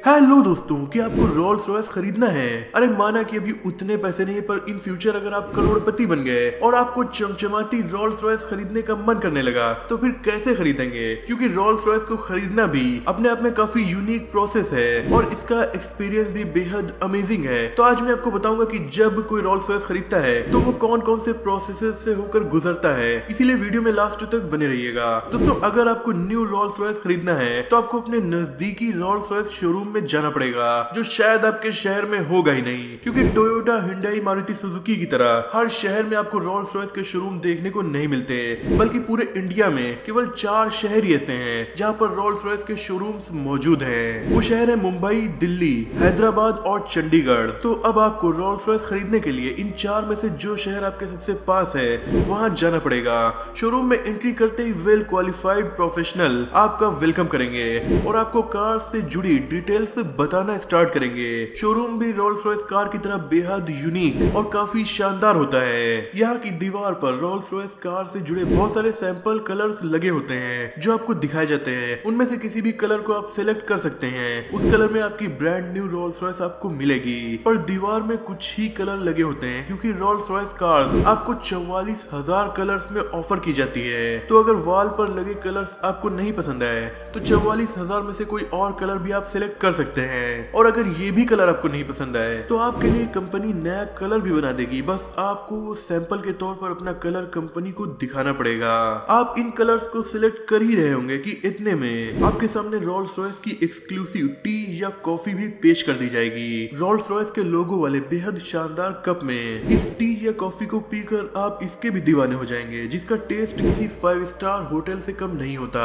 Hello दोस्तों, क्या आपको रोल्स रॉयस खरीदना है? अरे माना कि अभी उतने पैसे नहीं है, पर इन फ्यूचर अगर आप करोड़पति बन गए और आपको चमचमाती रोल्स रॉयस खरीदने का मन करने लगा, तो फिर कैसे खरीदेंगे? क्योंकि रोल्स रॉयस को खरीदना भी अपने आप में काफी यूनिक प्रोसेस है और इसका एक्सपीरियंस भी बेहद अमेजिंग है। तो आज मैं आपको बताऊंगा कि जब कोई रोल्स रॉयस खरीदता है तो वो कौन कौन से प्रोसेस से होकर गुजरता है। इसीलिए वीडियो में लास्ट तक बने रहिएगा। दोस्तों, अगर आपको न्यू रोल्स रॉयस खरीदना है तो आपको अपने नजदीकी रोल्स रॉयस शोरूम में जाना पड़ेगा, जो शायद आपके शहर में होगा ही नहीं, क्योंकि टोयोटा, हुंडई, मारुति सुजुकी की तरह हर शहर में आपको रोल्स रॉयस के शोरूम देखने को नहीं मिलते। बल्कि पूरे इंडिया में केवल 4 शहर ही ऐसे हैं जहां पर रोल्स रॉयस के शोरूम्स मौजूद हैं। वो शहर है मुंबई, दिल्ली, हैदराबाद और चंडीगढ़। तो अब आपको रोल्स रॉयस खरीदने के लिए इन 4 में से जो शहर आपके सबसे पास है वहां जाना पड़ेगा। शोरूम में एंट्री करते ही वेल क्वालिफाइड प्रोफेशनल आपका वेलकम करेंगे और आपको कार से जुड़ी डिटेल्स बताना स्टार्ट करेंगे। शोरूम भी रोल्स रॉयस कार की तरह बेहद यूनिक और काफी शानदार होता है। यहाँ की दीवार पर रोल्स रॉयस कार से जुड़े बहुत सारे सैंपल कलर्स लगे होते हैं जो आपको दिखाए जाते हैं। उनमें से किसी भी कलर को आप सिलेक्ट कर सकते हैं। उस कलर में आपकी ब्रांड न्यू रोल्स रॉयस आपको मिलेगी। पर दीवार में कुछ ही कलर लगे होते हैं, क्योंकि रोल्स रॉयस कार्स आपको 44,000 कलर्स में ऑफर की जाती है। तो अगर वॉल पर लगे कलर्स आपको नहीं पसंद आए तो 44,000 में से कोई और कलर भी आप सिलेक्ट कर सकते हैं। और अगर ये भी कलर आपको नहीं पसंद आए तो आपके लिए कंपनी नया कलर भी बना देगी। बस आपको सैंपल के तौर पर अपना कलर कंपनी को दिखाना पड़ेगा। आप इन कलर्स को सिलेक्ट कर ही रहे होंगे कि इतने में आपके सामने रोल्स रॉयस की एक्सक्लूसिव टी या कॉफी भी पेश कर दी जाएगी। रोल्स रॉयस के लोगो वाले बेहद शानदार कप में इस टी या कॉफी को पीकर आप इसके भी दीवाने हो जाएंगे, जिसका टेस्ट किसी 5 स्टार होटल से कम नहीं होता।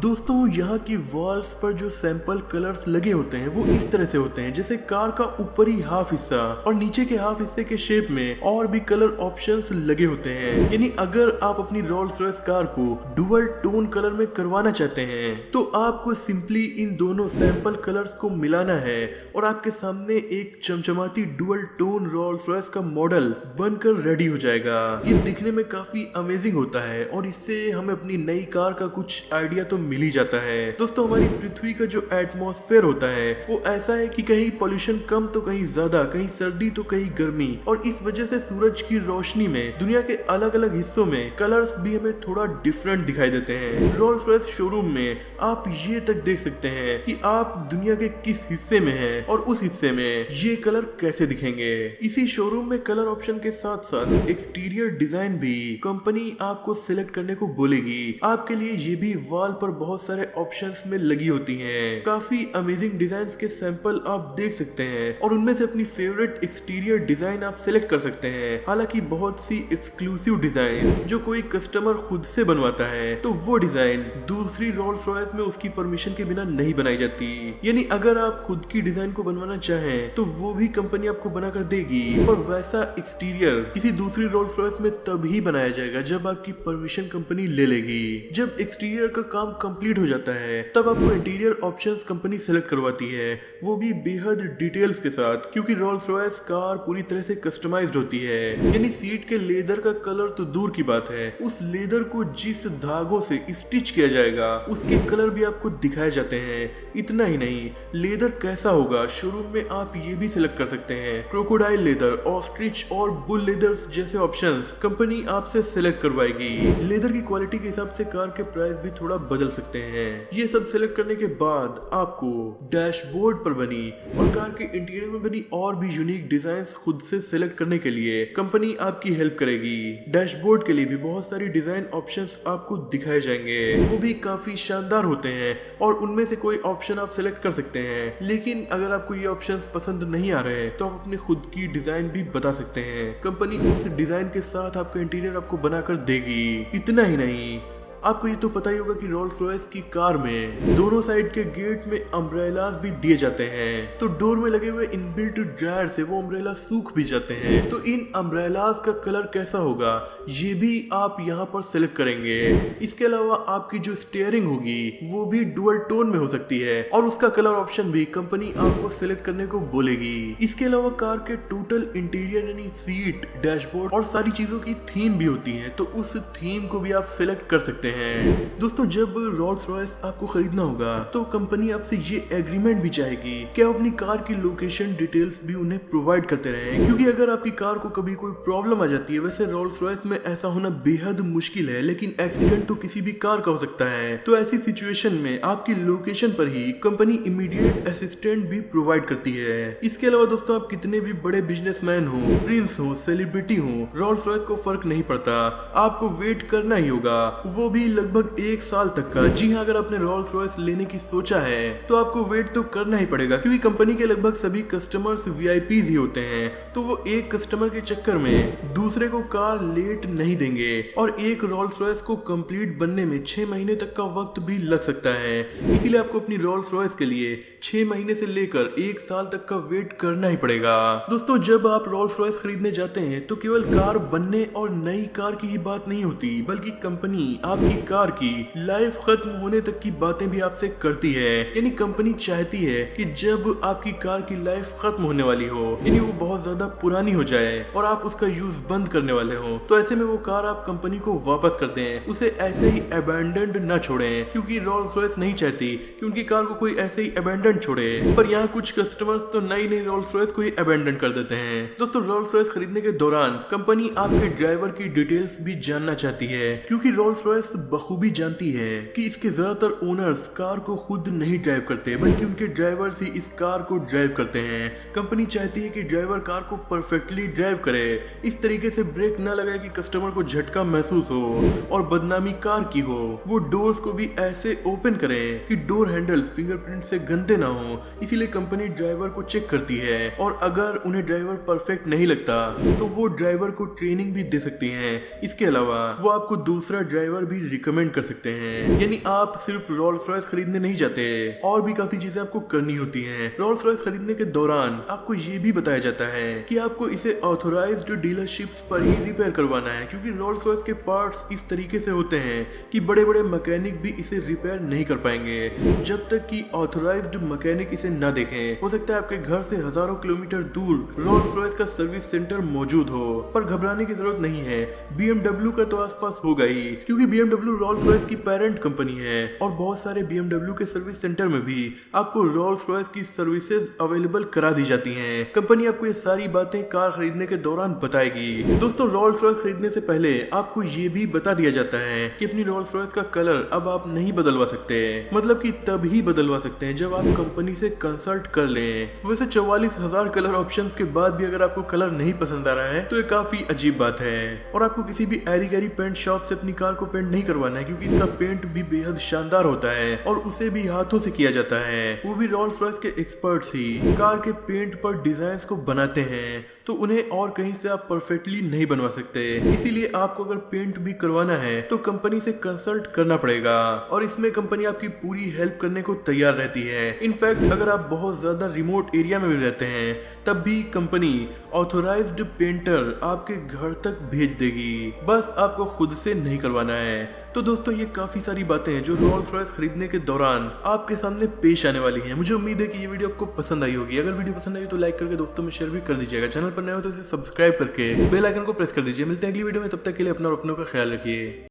दोस्तों, यहाँ की वॉल्स पर जो सैंपल कलर्स लगे होते हैं वो इस तरह से होते हैं जैसे कार का ऊपरी हाफ हिस्सा और नीचे के हाफ हिस्से के शेप में और भी कलर ऑप्शंस लगे होते हैं। यानी अगर आप अपनी रोल्स रॉयस कार को डुअल टोन कलर में करवाना चाहते हैं तो आपको सिंपली इन दोनों सैंपल कलर्स को मिलाना है और आपके सामने एक चमचमाती डुअल टोन रोल्स रॉयस का मॉडल बनकर रेडी हो जाएगा। ये दिखने में काफी अमेजिंग होता है और इससे हमें अपनी नई कार का कुछ आइडिया तो मिल ही जाता है। दोस्तों, हमारी पृथ्वी का जो एटमॉस्फेयर होता है वो ऐसा है कि कहीं पॉल्यूशन कम तो कहीं ज्यादा, कहीं सर्दी तो कहीं गर्मी, और इस वजह से सूरज की रोशनी में दुनिया के अलग अलग हिस्सों में कलर्स भी हमें थोड़ा डिफरेंट दिखाई देते हैं। रोल्स रॉयस शोरूम में आप ये तक देख सकते हैं कि आप दुनिया के किस हिस्से में हैं और उस हिस्से में ये कलर कैसे दिखेंगे। इसी शोरूम में कलर ऑप्शन के साथ साथ एक्सटीरियर डिजाइन भी कंपनी आपको सिलेक्ट करने को बोलेगी। आपके लिए ये भी वॉल पर बहुत सारे ऑप्शंस में लगी होती हैं। काफी अमेजिंग डिजाइन के सैंपल आप देख सकते हैं और उनमें से अपनी फेवरेट एक्सटीरियर डिजाइन आप सिलेक्ट कर सकते हैं। हालांकि बहुत सी एक्सक्लूसिव डिजाइन जो कोई कस्टमर खुद से बनवाता है तो वो डिजाइन दूसरी रोल्स रॉयस में उसकी परमिशन के बिना नहीं बनाई जाती। यानी अगर आप खुद की डिजाइन को बनवाना चाहें तो वो भी कंपनी आपको बना कर देगी, और वैसा एक्सटीरियर किसी दूसरी रोल्स रॉयस में तभी बनाया जाएगा जब आपकी परमिशन कंपनी ले लेगी। जब एक्सटीरियर का काम कंप्लीट हो जाता है तब आपको इंटीरियर ऑप्शंस कंपनी सेलेक्ट करवाती है, वो भी बेहद डिटेल्स के साथ, क्योंकि रोल्स रॉयस कार पूरी तरह से कस्टमाइज्ड होती है। यानी सीट के लेदर का कलर तो दूर की बात है, उस लेदर को जिस धागों से स्टिच किया जाएगा उसके कलर भी आपको दिखाए जाते हैं। इतना ही नहीं, लेदर कैसा होगा शोरूम में आप ये भी सिलेक्ट कर सकते हैं। क्रोकोडाइल लेदर, ऑस्ट्रिच और बुल लेदर्स जैसे ऑप्शंस कंपनी आपसे सिलेक्ट करवाएगी। लेदर की क्वालिटी के हिसाब से कार के प्राइस भी थोड़ा बदल सकते हैं। ये सब सिलेक्ट करने के बाद आपको डैशबोर्ड पर बनी और कार के इंटीरियर में बनी और भी यूनिक डिजाइन्स खुद से सिलेक्ट करने के लिए कंपनी आपकी हेल्प करेगी। डैशबोर्ड के लिए भी बहुत सारी डिजाइन ऑप्शंस आपको दिखाए जाएंगे, वो भी काफी शानदार होते हैं और उनमें से कोई ऑप्शन आप सिलेक्ट कर सकते हैं। लेकिन अगर आपको ये ऑप्शंस पसंद नहीं आ रहे तो आप अपने खुद की डिजाइन भी बता सकते हैं। कंपनी उस डिजाइन के साथ आपका इंटीरियर आपको बनाकर देगी। इतना ही नहीं, आपको ये तो पता ही होगा कि रोल्स रॉयस की कार में दोनों साइड के गेट में अम्ब्रेलास भी दिए जाते हैं, तो डोर में लगे हुए इनबिल्ट ड्रायर से वो अम्ब्रेला सूख भी जाते हैं। तो इन अम्ब्रेलास का कलर कैसा होगा ये भी आप यहाँ पर सिलेक्ट करेंगे। इसके अलावा आपकी जो स्टीयरिंग होगी वो भी डुअल टोन में हो सकती है और उसका कलर ऑप्शन भी कंपनी आपको सिलेक्ट करने को बोलेगी। इसके अलावा कार के टोटल इंटीरियर यानी सीट, डैशबोर्ड और सारी चीजों की थीम भी होती है, तो उस थीम को भी आप सिलेक्ट कर सकते करते हैं। दोस्तों जब रोल्स रॉयस आपको खरीदना होगा तो कंपनी आपसे ये एग्रीमेंट भी चाहेगी कि आप अपनी कार की लोकेशन डिटेल्स भी उन्हें प्रोवाइड करते रहें, क्योंकि अगर आपकी कार को कभी कोई प्रॉब्लम आ जाती है, वैसे रोल्स रॉयस में ऐसा होना बेहद मुश्किल है, लेकिन एक्सीडेंट तो किसी भी कार का हो सकता है। तो ऐसी सिचुएशन में आपकी लोकेशन पर ही कंपनी इमीडिएट असिस्टेंट भी प्रोवाइड करती है। इसके अलावा दोस्तों आप कितने भी बड़े बिजनेसमैन हो, प्रिंस हो, सेलिब्रिटी हो, रोल्स रॉयस को फर्क नहीं पड़ता, आपको वेट करना ही होगा, वो भी लगभग 1 साल तक का। जी हाँ, अगर आपने रोल्स रॉयस लेने की सोचा है तो आपको वेट तो करना ही पड़ेगा, क्योंकि कंपनी के लगभग सभी कस्टमर्स वीआईपीज ही होते हैं। तो वो एक कस्टमर के चक्कर में दूसरे को कार लेट नहीं देंगे, और एक रोल्स रॉयस को कंप्लीट बनने में 6 महीने तक का वक्त भी लग सकता है। इसीलिए आपको अपनी रोल्स रॉयस के लिए 6 महीने से लेकर 1 साल तक का वेट करना ही पड़ेगा। दोस्तों जब आप रोल्स रॉयस खरीदने जाते हैं तो केवल कार बनने और नई कार की ही बात नहीं होती, बल्कि कंपनी आपकी कार की लाइफ खत्म होने तक की बातें भी आपसे करती है। यानी कंपनी चाहती है कि जब आपकी कार की लाइफ खत्म होने वाली हो, यानी वो बहुत ज्यादा पुरानी हो जाए और आप उसका यूज बंद करने वाले हो, तो ऐसे में वो कार आप कंपनी को वापस कर दें, उसे ऐसे ही अबैंडन्ड न छोड़ें, क्योंकि रोल्स रॉयस नहीं चाहती कि उनकी कार को कोई ऐसे ही अबैंडन छोड़े। पर यहाँ कुछ कस्टमर्स तो नई रोल्स रॉयस को ही अबैंडन कर देते हैं। दोस्तों रोल्स रॉयस खरीदने के दौरान कंपनी आपके ड्राइवर की डिटेल्स भी जानना चाहती है, क्योंकि रोल्स रॉयस बखूबी जानती है कि इसके ज्यादातर ओनर्स कार को खुद नहीं ड्राइव करते, बल्कि उनके ड्राइवर्स ही इस कार को ड्राइव करते हैं। कंपनी चाहती है कि ड्राइवर कार को परफेक्टली ड्राइव करे, इस तरीके से ब्रेक न लगाए कि कस्टमर को झटका महसूस हो और बदनामी कार की हो। वो डोर्स को भी ऐसे ओपन करें कि डोर हैंडल्स फिंगरप्रिंट से गंदे ना हो। इसीलिए कंपनी ड्राइवर को चेक करती है, और अगर उन्हें ड्राइवर परफेक्ट नहीं लगता तो वो ड्राइवर को ट्रेनिंग भी दे सकती हैं। इसके अलावा वो आपको दूसरा ड्राइवर भी रिकमेंड कर सकते हैं। यानी आप सिर्फ रोल्स रॉयस खरीदने नहीं जाते, और भी काफी चीजें आपको करनी होती हैं। रोल्स रॉयस खरीदने के दौरान आपको ये भी बताया जाता है कि आपको इसे ऑथोराइज्ड डीलरशिप्स पर ही रिपेयर करवाना है, क्योंकि रोल्स रॉयस के पार्ट्स इस तरीके से होते हैं कि बड़े बड़े मैकेनिक भी इसे रिपेयर नहीं कर पाएंगे जब तक कि ऑथोराइज्ड मैकेनिक इसे न देखें। हो सकता है आपके घर से हजारों किलोमीटर दूर रोल्स रॉयस का सर्विस सेंटर मौजूद हो, पर घबराने की जरूरत नहीं है। BMW का तो आसपास होगा ही, क्योंकि BMW रोल्स रॉयस की पेरेंट कंपनी है, और बहुत सारे BMW के सर्विस सेंटर में भी आपको रोल्स रॉयस की सर्विसेज अवेलेबल करा दी जाती हैं। कंपनी आपको ये सारी बातें कार खरीदने के दौरान बताएगी। दोस्तों रोल्स रॉयस खरीदने से पहले आपको ये भी बता दिया जाता है कि अपनी रोल्स रॉयस का कलर अब आप नहीं बदलवा सकते, मतलब कि तभी बदलवा सकते हैं जब आप कंपनी से कंसल्ट कर लें। वैसे 44,000 कलर ऑप्शंस के बाद भी अगर आपको कलर नहीं पसंद आ रहा है तो ये काफी अजीब बात है। और आपको किसी भी एरी गैरी पेंट शॉप से अपनी कार को पेंट नहीं करवाना है, क्योंकि इसका पेंट भी बेहद शानदार होता है और उसे भी हाथों से किया जाता है। वो भी रोल्स रॉयस के एक्सपर्ट्स ही कार के पेंट पर डिजाइन को बनाते हैं, तो उन्हें और कहीं से आप परफेक्टली नहीं बनवा सकते। इसीलिए आपको अगर पेंट भी करवाना है तो कंपनी से कंसल्ट करना पड़ेगा, और इसमें कंपनी आपकी पूरी हेल्प करने को तैयार रहती है। इनफैक्ट अगर आप बहुत ज्यादा रिमोट एरिया में भी रहते हैं तब भी कंपनी ऑथोराइज्ड पेंटर आपके घर तक भेज देगी, बस आपको खुद से नहीं करवाना है। तो दोस्तों ये काफी सारी बातें हैं जो रोल्स रॉयस खरीदने के दौरान आपके सामने पेश आने वाली हैं। मुझे उम्मीद है कि ये वीडियो आपको पसंद आई होगी। अगर वीडियो पसंद आई तो लाइक करके दोस्तों में शेयर भी कर दीजिएगा। चैनल पर नए हो तो इसे सब्सक्राइब करके बेल आइकन को प्रेस कर दीजिए। मिलते हैं अगली वीडियो में, तब तक के लिए अपना और अपनों का ख्याल रखिए।